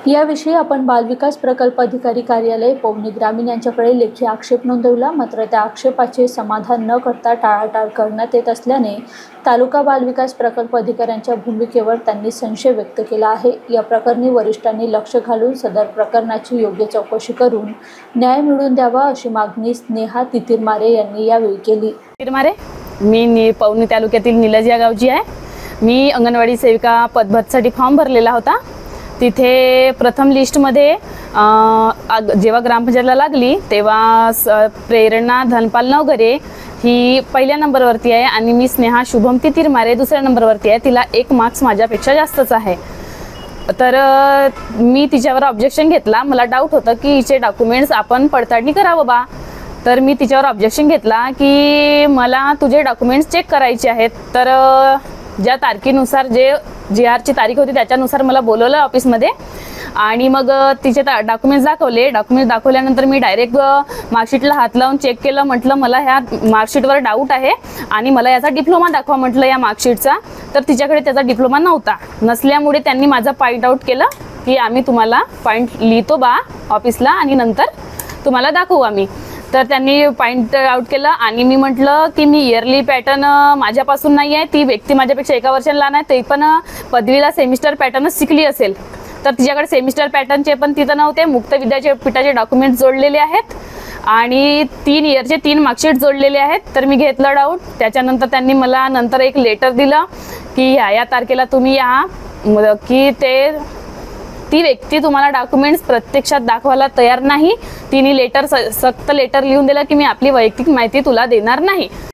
याविषयी आपण बालविकास प्रकल्प अधिकारी कार्यालय पवनी ग्रामीण यांच्याकडे लेखी आक्षेप नोंदवला। मात्र त्या आक्षेपाचे समाधान न करता टाळाटाळ करण्यात येत असल्याने तालुका बालविकास प्रकल्प अधिकाऱ्यांच्या भूमिकेवर त्यांनी संशय व्यक्त केला आहे। या प्रकरणी वरिष्ठांनी लक्ष घालून सदर प्रकरणाची योग्य चौकशी करून न्याय मिळवून द्यावा अशी मागणी स्नेहा तितिरमारे यांनी यावेळी केली। तितिरमारे, मी पवनी तालुक्यातील निलज या गावची आहे। मी अंगणवाडी सेविका पदभरतीसाठी फॉर्म भरलेला होता। तिथे प्रथम लिस्टमध्ये जेव्हा ग्रामपंचायतला लागली तेव्हा प्रेरणा धनपाल नवघरे ही पहिल्या नंबरवरती आहे आणि मी स्नेहा शुभम तितिरमारे दुसऱ्या नंबरवरती आहे। तिला 1 मार्क्स माझ्यापेक्षा जास्तच आहे। तर मी तिच्यावर ऑब्जेक्शन घेतला। मला डाऊट होतं की हिचे डॉक्युमेंट्स आपण पडताळणी करावं बा। तर मी तिच्यावर ऑब्जेक्शन घेतला की मला तुझे डॉक्युमेंट्स चेक करायचे आहेत। तर ज्या तारखेनुसार जे GR ची तारीख होती त्याच्यानुसार मला बोलवलं ऑफिसमध्ये आणि मग तिचे डॉक्युमेंट्स दाखवले। डॉक्युमेंट्स दाखवल्यानंतर मी डायरेक्ट मार्कशीटला हात लावून चेक केलं। म्हटलं मला ह्या मार्कशीटवर डाऊट आहे आणि मला याचा डिप्लोमा दाखवा म्हटलं या मार्कशीटचा। तर तिच्याकडे त्याचा डिप्लोमा नव्हता। नसल्यामुळे त्यांनी माझा पॉईंट आउट केलं की आम्ही तुम्हाला पॉईंट लिहितो बा ऑफिसला आणि नंतर तुम्हाला दाखवू आम्ही। तर त्यांनी पॉईंट आउट केलं आणि मी म्हटलं की मी इयरली पॅटर्न माझ्यापासून नाही आहे। ती व्यक्ती माझ्यापेक्षा 1 वर्षाने लहान आहे, ते पण पदवीला सेमिस्टर पॅटर्नच शिकली असेल। तर तिच्याकडे सेमिस्टर पॅटर्नचे पण तिथं नव्हते। मुक्त विद्यापीठाचे डॉक्युमेंट जोडलेले आहेत आणि 3 इयरचे 3 मार्कशीट जोडलेले आहेत। तर मी घेतलं डाऊट। त्याच्यानंतर त्यांनी मला नंतर एक लेटर दिलं की या तारखेला तुम्ही या की ती व्यक्ती तुम्हाला डॉक्युमेंट्स प्रत्यक्षात दाखवायला तयार नाही। तिने सक्त लेटर लिहून दिलं की मी आपली वैयक्तिक माहिती तुला देणार नाही।